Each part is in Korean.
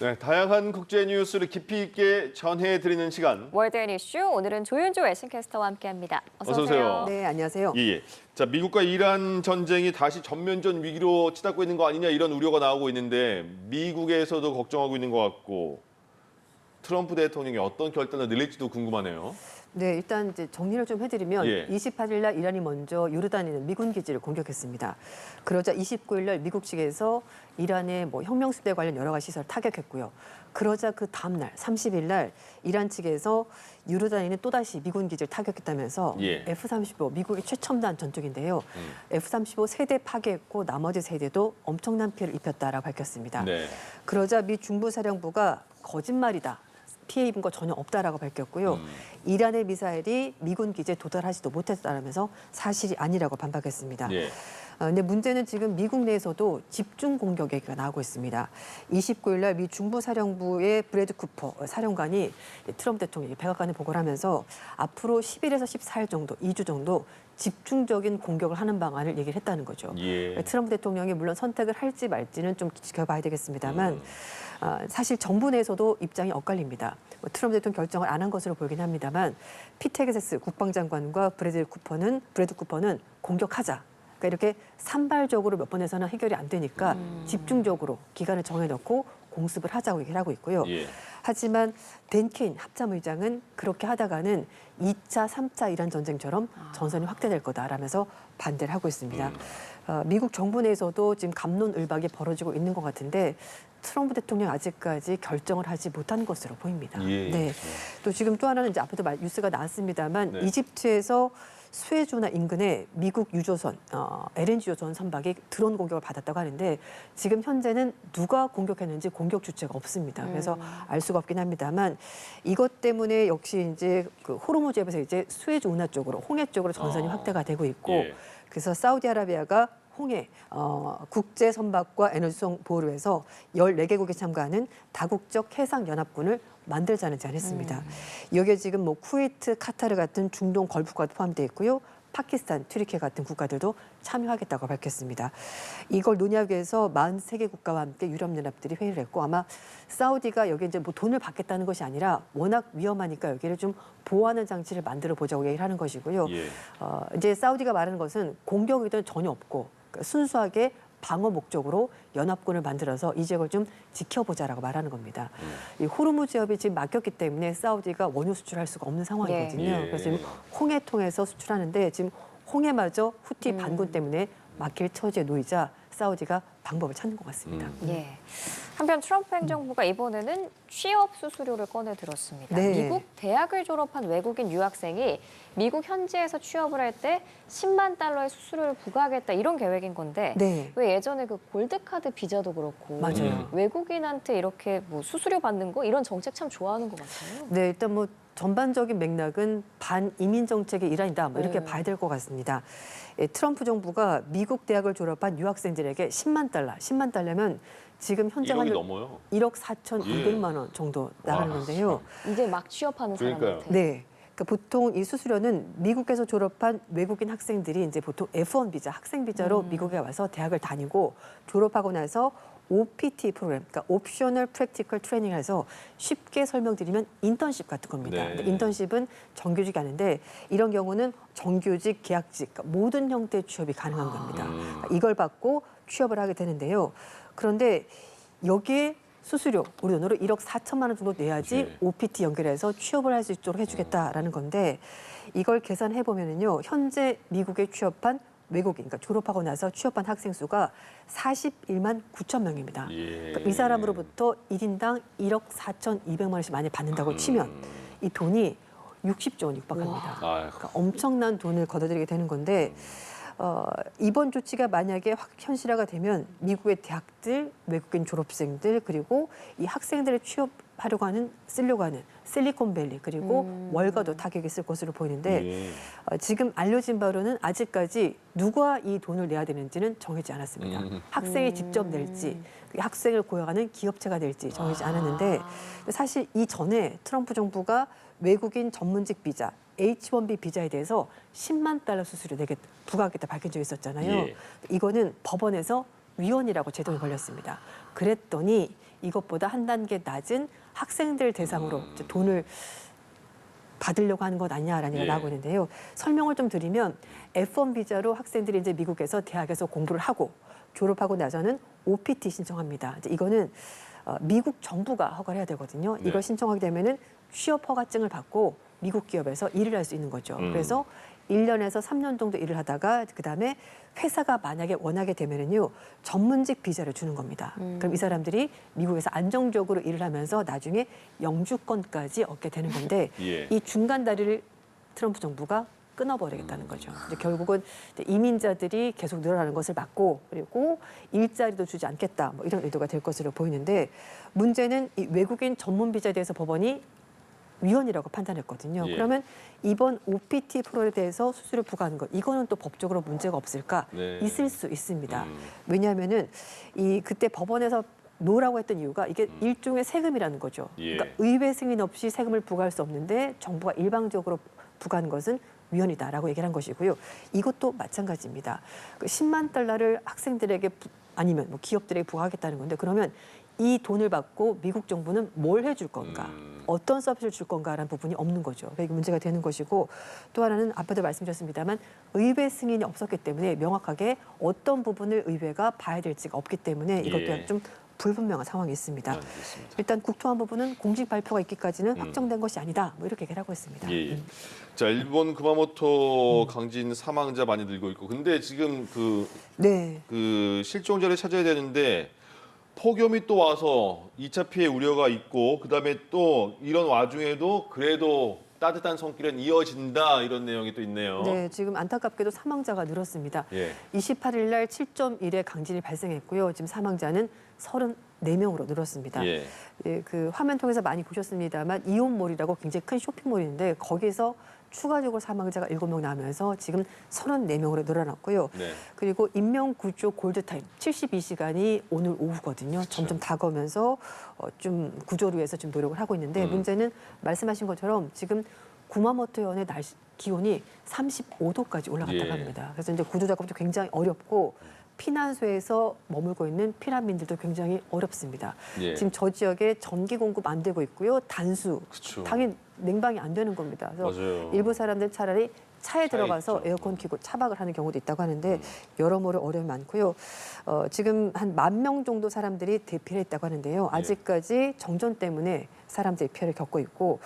네, 다양한 국제 뉴스를 깊이 있게 전해드리는 시간. 월드앤 이슈, 오늘은 조윤조 외신캐스터와 함께합니다. 어서 오세요. 네, 안녕하세요. 예. 자, 미국과 이란 전쟁이 다시 전면전 위기로 치닫고 있는 거 아니냐 이런 우려가 나오고 있는데 미국에서도 걱정하고 있는 것 같고 트럼프 대통령이 어떤 결단을 내릴지도 궁금하네요. 네, 일단 이제 정리를 좀 해드리면 예. 28일 날 이란이 먼저 요르단에 있는 미군 기지를 공격했습니다. 그러자 29일 날 미국 측에서 이란의 혁명수대 관련 여러 가지 시설을 타격했고요. 그러자 그 다음 날 30일 날 이란 측에서 요르단에 있는 또다시 미군 기지를 타격했다면서 예. F-35 미국의 최첨단 전투기인데요. F-35 세대 파괴했고 나머지 세대도 엄청난 피해를 입혔다라고 밝혔습니다. 네. 그러자 미 중부사령부가 거짓말이다. 피해 입은 거 전혀 없다라고 밝혔고요. 이란의 미사일이 미군 기지에 도달하지도 못했다라면서 사실이 아니라고 반박했습니다. 예. 근데 문제는 지금 미국 내에서도 집중 공격 얘기가 나오고 있습니다. 29일 날 미 중부사령부의 브래드 쿠퍼 사령관이 트럼프 대통령이 백악관에 보고를 하면서 앞으로 10일에서 14일 정도, 2주 정도 집중적인 공격을 하는 방안을 얘기를 했다는 거죠. 예. 트럼프 대통령이 물론 선택을 할지 말지는 좀 지켜봐야 되겠습니다만 사실 정부 내에서도 입장이 엇갈립니다. 트럼프 대통령 결정을 안 한 것으로 보이긴 합니다만 피테게세스 국방장관과 브래드 쿠퍼는 공격하자. 그러니까 이렇게 산발적으로 몇 번 해서는 해결이 안 되니까 집중적으로 기간을 정해놓고 공습을 하자고 얘기를 하고 있고요. 예. 하지만 댄 케인 합참의장은 그렇게 하다가는 2차, 3차 이란 전쟁처럼 전선이 확대될 거다라면서 반대를 하고 있습니다. 미국 정부 내에서도 지금 갑론을박이 벌어지고 있는 것 같은데 트럼프 대통령 아직까지 결정을 하지 못한 것으로 보입니다. 예. 네. 또 지금 또 하나는 이제 앞에도 뉴스가 나왔습니다만 네. 이집트에서 수에즈운하 인근에 미국 유조선, LNG 유조선 선박이 드론 공격을 받았다고 하는데 지금 현재는 누가 공격했는지 공격 주체가 없습니다. 그래서 알 수가 없긴 합니다만 이것 때문에 역시 이제 그 호르무즈에서 이제 수에즈운하 쪽으로 홍해 쪽으로 전선이 확대가 되고 있고 예. 그래서 사우디아라비아가 홍해 국제 선박과 에너지성 보호를 해서 14개국이 참가하는 다국적 해상연합군을 만들자는 제안했습니다. 여기에 지금 쿠웨이트, 카타르 같은 중동 걸프 국가도 포함되어 있고요. 파키스탄, 튀르키예 같은 국가들도 참여하겠다고 밝혔습니다. 이걸 논의하기 위해서 43개 국가와 함께 유럽연합들이 회의를 했고 아마 사우디가 여기에 이제 돈을 받겠다는 것이 아니라 워낙 위험하니까 여기를 좀 보호하는 장치를 만들어 보자고 얘기를 하는 것이고요. 예. 이제 사우디가 말하는 것은 공격 의도는 전혀 없고 그러니까 순수하게 방어 목적으로 연합군을 만들어서 이 지역을 좀 지켜보자라고 말하는 겁니다. 이 호르무즈 해협이 지금 막혔기 때문에 사우디가 원유 수출할 수가 없는 상황이거든요. 예. 그래서 지금 홍해 통해서 수출하는데 지금 홍해마저 후티 반군 때문에 막힐 처지에 놓이자 사우디가 방법을 찾는 것 같습니다. 예. 한편 트럼프 행정부가 이번에는 취업 수수료를 꺼내 들었습니다. 네. 미국 대학을 졸업한 외국인 유학생이 미국 현지에서 취업을 할 때 10만 달러의 수수료를 부과하겠다 이런 계획인 건데 네. 왜 예전에 그 골드카드 비자도 그렇고 맞아요. 외국인한테 이렇게 수수료 받는 거 이런 정책 참 좋아하는 것 같아요. 네, 일단 전반적인 맥락은 반이민 정책의 일환이다. 이렇게 네. 봐야 될 것 같습니다. 트럼프 정부가 미국 대학을 졸업한 유학생들에게 10만 달러면 지금 현재 1억이 환율 넘어요. 1억 4,200만 원 정도 나가는 와, 건데요. 이제 막 취업하는 그러니까요. 사람한테. 네. 그러니까 보통 이 수수료는 미국에서 졸업한 외국인 학생들이 이제 보통 F1 비자, 학생 비자로 미국에 와서 대학을 다니고 졸업하고 나서 OPT 프로그램, 그러니까 옵셔널 프랙티컬 트레이닝을 해서 쉽게 설명드리면 인턴십 같은 겁니다. 네. 근데 인턴십은 정규직이 아닌데 이런 경우는 정규직, 계약직, 그러니까 모든 형태의 취업이 가능한 겁니다. 그러니까 이걸 받고 취업을 하게 되는데요. 그런데 여기에 수수료, 우리 돈으로 1억 4천만 원 정도 내야지 네. OPT 연결해서 취업을 할 수 있도록 해주겠다라는 건데 이걸 계산해 보면은요 현재 미국에 취업한 외국인, 그러니까 졸업하고 나서 취업한 학생 수가 41만 9천 명입니다. 예. 그러니까 이 사람으로부터 1인당 1억 4,200만 원씩 많이 받는다고 치면 이 돈이 60조 원 육박합니다. 아이고. 그러니까 엄청난 돈을 걷어들이게 되는 건데 이번 조치가 만약에 현실화가 되면 미국의 대학들, 외국인 졸업생들 그리고 이 학생들을 쓰려고 하는 실리콘밸리 그리고 월가도 타격이 있을 것으로 보이는데 예. 지금 알려진 바로는 아직까지 누가 이 돈을 내야 되는지는 정해지지 않았습니다. 학생이 직접 낼지 학생을 고용하는 기업체가 낼지 정해지지 않았는데 사실 이전에 트럼프 정부가 외국인 전문직 비자 H-1B 비자에 대해서 10만 달러 수수료 부과하겠다 밝힌 적이 있었잖아요. 예. 이거는 법원에서 위헌이라고 제동이 걸렸습니다. 그랬더니 이것보다 한 단계 낮은 학생들 대상으로 이제 돈을 받으려고 하는 것 아니냐라는 얘기가 예. 나오고 있는데요. 설명을 좀 드리면 F1 비자로 학생들이 이제 미국에서 대학에서 공부를 하고 졸업하고 나서는 OPT 신청합니다. 이제 이거는 미국 정부가 허가를 해야 되거든요. 네. 이걸 신청하게 되면은 취업 허가증을 받고 미국 기업에서 일을 할 수 있는 거죠. 그래서 1년에서 3년 정도 일을 하다가 그다음에 회사가 만약에 원하게 되면은요 전문직 비자를 주는 겁니다. 그럼 이 사람들이 미국에서 안정적으로 일을 하면서 나중에 영주권까지 얻게 되는 건데 예. 이 중간 다리를 트럼프 정부가 끊어버리겠다는 거죠. 이제 결국은 이제 이민자들이 계속 늘어나는 것을 막고 그리고 일자리도 주지 않겠다 뭐 이런 의도가 될 것으로 보이는데 문제는 이 외국인 전문 비자에 대해서 법원이 위헌이라고 판단했거든요. 예. 그러면 이번 OPT 프로에 대해서 수수료 부과하는 것 이거는 또 법적으로 문제가 없을까? 네. 있을 수 있습니다. 음. 왜냐하면은 이 그때 법원에서 노라고 했던 이유가 이게 일종의 세금이라는 거죠. 예. 그러니까 의회 승인 없이 세금을 부과할 수 없는데 정부가 일방적으로 부과하는 것은 위헌이다라고 얘기를 한 것이고요. 이것도 마찬가지입니다. 그 10만 달러를 학생들에게 아니면 뭐 기업들에게 부과하겠다는 건데 그러면 이 돈을 받고 미국 정부는 뭘 해줄 건가, 어떤 서비스를 줄 건가라는 부분이 없는 거죠. 그러니까 이게 문제가 되는 것이고 또 하나는 앞에도 말씀드렸습니다만 의회 승인이 없었기 때문에 명확하게 어떤 부분을 의회가 봐야 될지가 없기 때문에 이것 또한 예. 좀 불분명한 상황이 있습니다. 알겠습니다. 일단 국토안보 부분은 공식 발표가 있기까지는 확정된 것이 아니다. 뭐 이렇게 얘기를 하고 있습니다. 예, 예. 자, 일본 구마모토 강진 사망자 많이 늘고 있고, 근데 지금 네. 그 실종자를 찾아야 되는데 폭염이 또 와서 2차 피해 우려가 있고, 그다음에 또 이런 와중에도 그래도 따뜻한 손길은 이어진다 이런 내용이 또 있네요. 네, 지금 안타깝게도 사망자가 늘었습니다. 예. 28일 날 7.1의 강진이 발생했고요. 지금 사망자는 34명으로 늘었습니다. 예. 예, 그 화면 통해서 많이 보셨습니다만 이온몰이라고 굉장히 큰 쇼핑몰인데 거기서 추가적으로 사망자가 7명 나면서 지금 34명으로 늘어났고요. 네. 그리고 인명구조 골드타임 72시간이 오늘 오후거든요. 점점 다가오면서 좀 구조를 위해서 좀 노력을 하고 있는데 문제는 말씀하신 것처럼 지금 구마모토현의 날씨 기온이 35도까지 올라갔다고 예. 합니다. 그래서 이제 구조 작업도 굉장히 어렵고 피난소에서 머물고 있는 피난민들도 굉장히 어렵습니다. 예. 지금 저 지역에 전기 공급 안 되고 있고요. 단수, 그쵸. 당연히 냉방이 안 되는 겁니다. 그래서 맞아요. 일부 사람들 차라리 차에 들어가서 있죠. 에어컨 켜고 차박을 하는 경우도 있다고 하는데 여러모로 어려움이 많고요. 지금 한 10,000명 정도 사람들이 대피를 했다고 하는데요. 아직까지 정전 때문에 사람들이 피해를 겪고 있고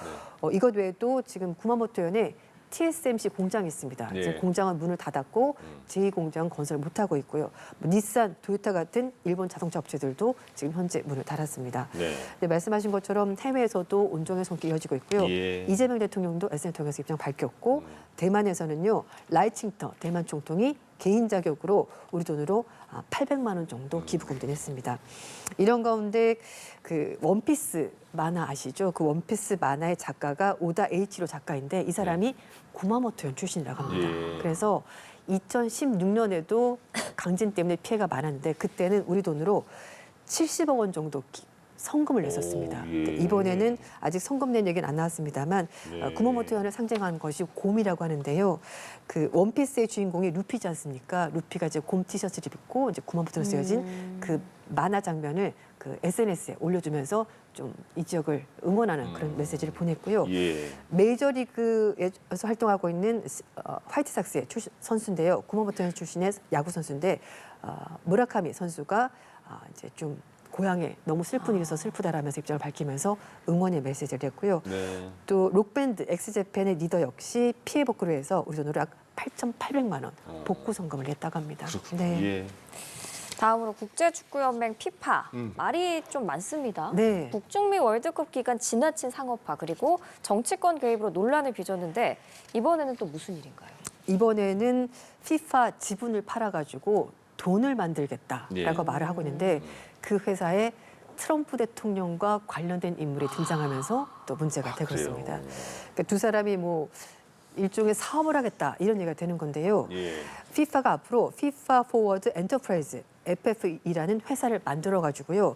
이것 외에도 지금 구마모토현에 TSMC 공장이 있습니다. 네. 지금 공장은 문을 닫았고 제2공장은 건설 못하고 있고요. 뭐 닛산, 토요타 같은 일본 자동차 업체들도 지금 현재 문을 닫았습니다. 네. 네, 말씀하신 것처럼 해외에서도 온종의 손길이 이어지고 있고요. 예. 이재명 대통령도 SNS를 통해서 입장 밝혔고 대만에서는요. 라이칭터 대만 총통이 개인 자격으로 우리 돈으로 800만 원 정도 기부금도 냈습니다. 이런 가운데 그 원피스 만화 아시죠? 그 원피스 만화의 작가가 오다 H로 작가인데 이 사람이 구마모토현 출신이라고 합니다. 예. 그래서 2016년에도 강진 때문에 피해가 많았는데 그때는 우리 돈으로 70억 원 정도 성금을 냈었습니다. 오, 예. 이번에는 아직 성금 낸 얘기는 안 나왔습니다만 네. 구마모토현을 상징하는 것이 곰이라고 하는데요. 그 원피스의 주인공이 루피지 않습니까? 루피가 이제 곰 티셔츠를 입고 이제 구마모토로 쓰여진 그 만화 장면을 그 SNS에 올려주면서 좀 이 지역을 응원하는 그런 메시지를 보냈고요. 예. 메이저리그에서 활동하고 있는 화이트삭스의 선수인데요. 구마모토현 출신의 야구 선수인데 무라카미 선수가 이제 좀 고향에 너무 슬픈 일이 있어서 슬프다라면서 입장을 밝히면서 응원의 메시지를 했고요. 네. 또 록밴드 엑스제팬의 리더 역시 피해 복구를 해서 우리 돈으로 약 8,800만 원 복구 성금을 냈다고 합니다. 그렇군요. 네. 예. 다음으로 국제축구연맹 피파 음. 말이 좀 많습니다. 네. 북중미 월드컵 기간 지나친 상업화 그리고 정치권 개입으로 논란을 빚었는데 이번에는 또 무슨 일인가요? 이번에는 피파 지분을 팔아가지고 돈을 만들겠다라고 예. 말을 하고 있는데 그 회사에 트럼프 대통령과 관련된 인물이 등장하면서 또 문제가 되고 그래요. 있습니다. 그러니까 두 사람이 뭐 일종의 사업을 하겠다 이런 얘기가 되는 건데요. 예. 피파가 앞으로 피파 포워드 엔터프라이즈 FF이라는 회사를 만들어 가지고요.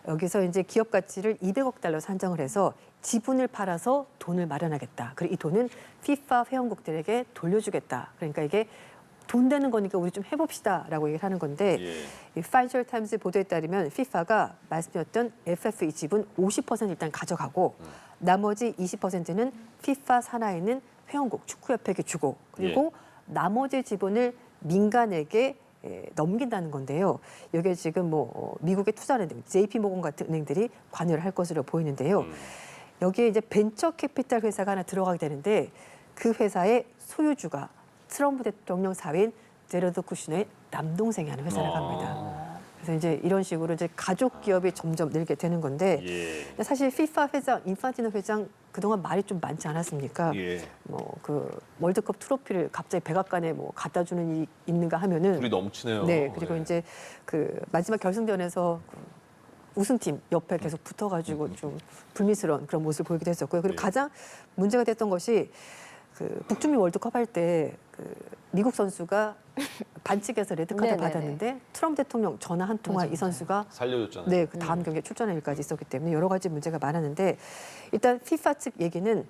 여기서 이제 기업 가치를 200억 달러 산정을 해서 지분을 팔아서 돈을 마련하겠다. 그리고 이 돈은 피파 회원국들에게 돌려주겠다. 그러니까 이게 돈 되는 거니까 우리 좀 해봅시다라고 얘기를 하는 건데 예. 이 파이낸셜 타임스 보도에 따르면 FIFA가 말씀드렸던 FFA 지분 50% 일단 가져가고 나머지 20%는 FIFA 산하에 있는 회원국 축구협회에게 주고 그리고 나머지 지분을 민간에게 넘긴다는 건데요. 여기에 지금 뭐 미국의 투자은행, JP모건 같은 은행들이 관여를 할 것으로 보이는데요. 여기에 이제 벤처 캐피탈 회사가 하나 들어가게 되는데 그 회사의 소유주가 트럼프 대통령 사위인 제러드 쿠슈너의 남동생이 하는 회사라고 합니다. 그래서 이제 이런 식으로 이제 가족 기업이 점점 늘게 되는 건데 예. 사실 FIFA 회장, 인판티노 회장 그동안 말이 좀 많지 않았습니까? 예. 뭐 그 월드컵 트로피를 갑자기 백악관에 뭐 갖다 주는 일이 있는가 하면은 불이 넘치네요. 네, 그리고 네. 이제 그 마지막 결승전에서 그 우승팀 옆에 계속 붙어가지고 좀 불미스러운 그런 모습을 보이기도 했었고요. 그리고 예. 가장 문제가 됐던 것이 그 북중미 월드컵 할 때 그 미국 선수가 반칙에서 레드카드 네네네. 받았는데 트럼프 대통령 전화 한 통화 맞아요, 이 선수가 살려줬잖아요. 네, 그 다음 경기에 출전할 일까지 있었기 때문에 여러 가지 문제가 많았는데 일단 FIFA 측 얘기는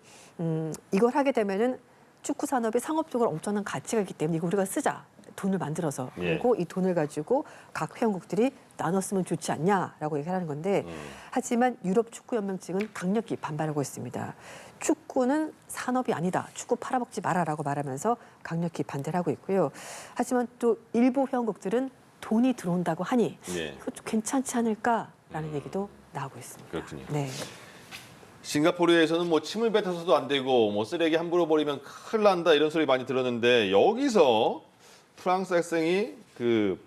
이걸 하게 되면은 축구 산업이 상업적으로 엄청난 가치가 있기 때문에 이거 우리가 쓰자. 돈을 만들어서 예. 그리고 이 돈을 가지고 각 회원국들이 나눴으면 좋지 않냐라고 얘기를 하는 건데 하지만 유럽 축구 연맹 측은 강력히 반발하고 있습니다. 축구는 산업이 아니다. 축구 팔아먹지 마라라고 말하면서 강력히 반대를 하고 있고요. 하지만 또 일부 회원국들은 돈이 들어온다고 하니 예. 그거 좀 괜찮지 않을까라는 얘기도 나오고 있습니다. 그렇군요. 네. 싱가포르에서는 뭐 침을 뱉어서도 안 되고 뭐 쓰레기 함부로 버리면 큰일 난다 이런 소리 많이 들었는데 여기서 프랑스 학생이 그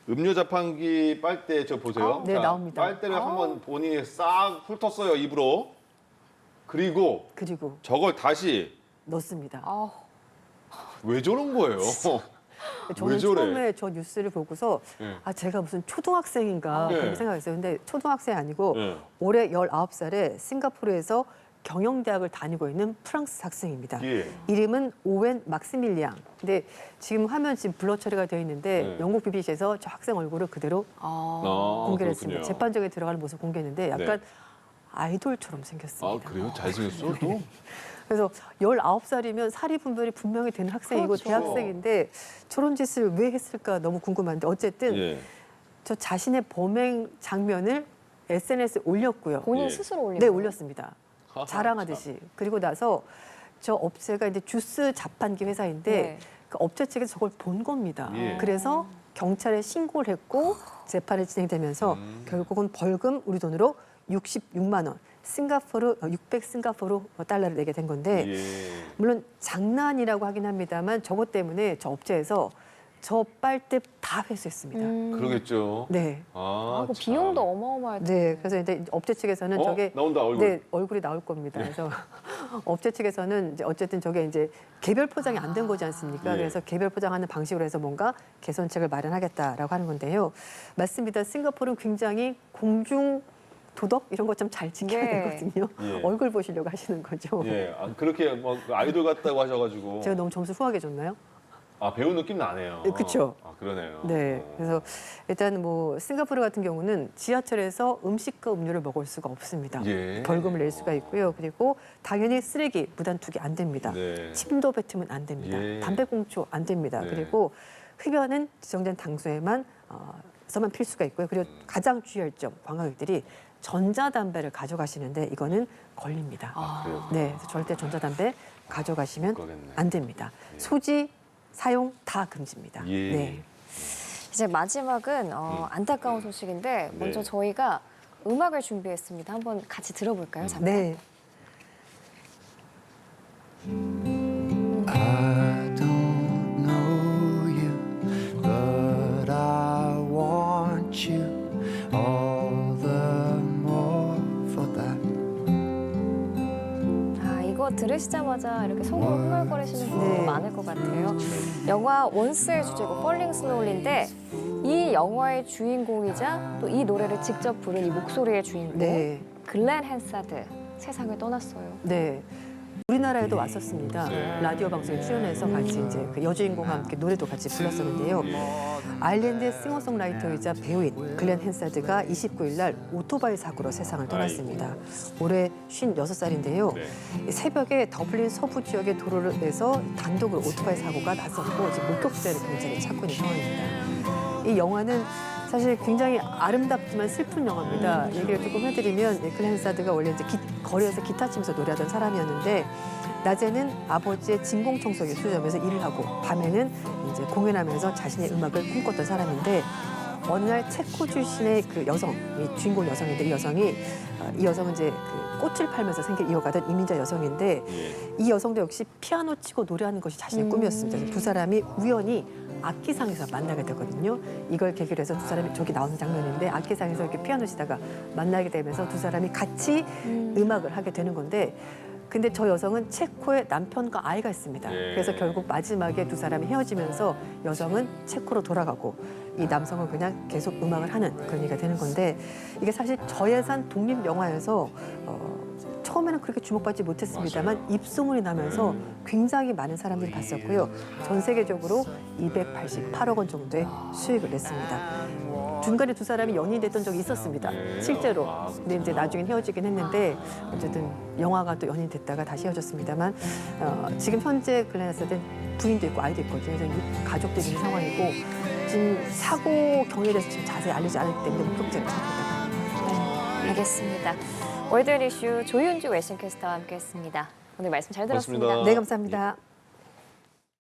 음료 자판기 빨대 저 보세요. 네, 나옵니다. 빨대를 한번 본인이 싹 훑었어요 입으로. 그리고 그리고 저걸 다시 넣습니다. 아, 왜 저런 거예요? 저는 왜 저래? 처음에 저 뉴스를 보고서 네. 아 제가 무슨 초등학생인가 네. 그렇게 생각했어요. 근데 초등학생이 아니고 네. 올해 19살에 싱가포르에서 경영대학을 다니고 있는 프랑스 학생입니다. 예. 이름은 오웬 막시밀리앙. 근데 지금 화면 지금 블러 처리가 되어 있는데 네. 영국 BBC에서 저 학생 얼굴을 그대로 공개를 했습니다. 그렇군요. 재판정에 들어가는 모습 공개했는데 약간 네. 아이돌처럼 생겼습니다. 아 그래요? 잘생겼어 또? 그래서 19살이면 사리 분별이 분명히 되는 학생이고 그렇죠. 대학생인데 저런 짓을 왜 했을까 너무 궁금한데 어쨌든 예. 저 자신의 범행 장면을 SNS에 올렸고요. 본인 예. 스스로 올린 네, 거예요? 올렸습니다. 하하, 자랑하듯이. 그리고 나서 저 업체가 이제 주스 자판기 회사인데 네. 그 업체 측에서 저걸 본 겁니다. 예. 그래서 경찰에 신고를 했고 재판이 진행되면서 결국은 벌금 우리 돈으로 66만 원, 싱가포르 600 싱가포르 달러를 내게 된 건데 예. 물론 장난이라고 하긴 합니다만 저것 때문에 저 업체에서 저 빨대 다 회수했습니다. 그러겠죠. 네. 아, 그 참. 비용도 어마어마할 텐데. 네, 그래서 이제 업체 측에서는 저게 나온다 얼굴. 네, 얼굴이 나올 겁니다. 그래서 업체 측에서는 이제 어쨌든 저게 이제 개별 포장이 안 된 거지 않습니까? 예. 그래서 개별 포장하는 방식으로 해서 뭔가 개선책을 마련하겠다라고 하는 건데요. 맞습니다. 싱가포르는 굉장히 공중 도덕 이런 것 좀 잘 지켜야 네. 되거든요. 예. 얼굴 보시려고 하시는 거죠. 예, 그렇게 뭐 아이돌 같다고 하셔가지고. 제가 너무 점수 후하게 줬나요? 아 배우 느낌 나네요. 네, 그쵸. 아 그러네요. 네. 그래서 일단 뭐 싱가포르 같은 경우는 지하철에서 음식과 음료를 먹을 수가 없습니다. 예. 벌금을 낼 수가 있고요. 그리고 당연히 쓰레기 무단 투기 안 됩니다. 네. 침도 뱉으면 안 됩니다. 예. 담배꽁초 안 됩니다. 네. 그리고 흡연은 지정된 장소에만 서만 필 수가 있고요. 그리고 가장 주의할 점 관광객들이 전자담배를 가져가시는데 이거는 걸립니다. 그래요? 네, 그래서 절대 전자담배 가져가시면 그러겠네. 안 됩니다. 소지, 사용 다 금지입니다. 예. 네. 이제 마지막은 안타까운 소식인데 먼저 네. 저희가 음악을 준비했습니다. 한번 같이 들어볼까요? 잠깐. 네. I don't know you, but I want you all the more for that. 아, 이거 들으시자마자 이렇게 속으로 흥얼거리시는 분들도 네. 많을 것 같아요. 영화 원스의 주제곡 펄링 스노울인데 이 영화의 주인공이자 또 이 노래를 직접 부른 이 목소리의 주인공 네. 글렌 헨사드 세상을 떠났어요. 네. 우리나라에도 왔었습니다. 라디오 방송에 출연해서 같이 이제 그 여주인공과 함께 노래도 같이 불렀었는데요. 아일랜드의 싱어송라이터이자 배우인 글렌 헨사드가 29일 날 오토바이 사고로 세상을 떠났습니다. 올해 56살인데요. 새벽에 더블린 서부 지역의 도로에서 단독으로 오토바이 사고가 났었고 지금 목격자를 경찰이 찾고 있는 상황입니다. 이 영화는 사실 굉장히 아름답지만 슬픈 영화입니다. 얘기를 조금 해드리면 글렌 헨사드가 원래 이제 거리에서 기타 치면서 노래하던 사람이었는데 낮에는 아버지의 진공청소기 수점에서 일을 하고 밤에는 이제 공연하면서 자신의 음악을 꿈꿨던 사람인데 어느 날 체코 출신의 그 여성, 이 주인공 여성인데 이 여성은 이제 그 꽃을 팔면서 생계를 이어가던 이민자 여성인데 이 여성도 역시 피아노 치고 노래하는 것이 자신의 꿈이었습니다. 그래서 두 사람이 우연히 악기상에서 만나게 되거든요. 이걸 계기로 해서 두 사람이 저기 나오는 장면인데 악기상에서 이렇게 피아노 치다가 만나게 되면서 두 사람이 같이 음악을 하게 되는 건데 근데 저 여성은 체코에 남편과 아이가 있습니다. 그래서 결국 마지막에 두 사람이 헤어지면서 여성은 체코로 돌아가고 이 남성은 그냥 계속 음악을 하는 그런 얘기가 되는 건데 이게 사실 저예산 독립 영화에서 처음에는 그렇게 주목받지 못했습니다만 입소문이 나면서 굉장히 많은 사람들이 봤었고요. 전 세계적으로 288억 원 정도의 수익을 냈습니다. 중간에 두 사람이 연인이 됐던 적이 있었습니다. 실제로. 근데 이제 나중엔 헤어지긴 했는데 어쨌든 영화가 또 연인이 됐다가 다시 헤어졌습니다만 지금 현재 글렌 헨사드는 부인도 있고 아이도 있거든요. 그래서 가족들이 있는 상황이고 지금 사고 경위에 대해서 지금 자세히 알리지 않았기 때문에 목격자를 찾고 있다. 알겠습니다. 월드원 이슈 조윤주 웨싱캐스터와 함께했습니다. 오늘 말씀 잘 들었습니다. 고맙습니다. 네, 감사합니다.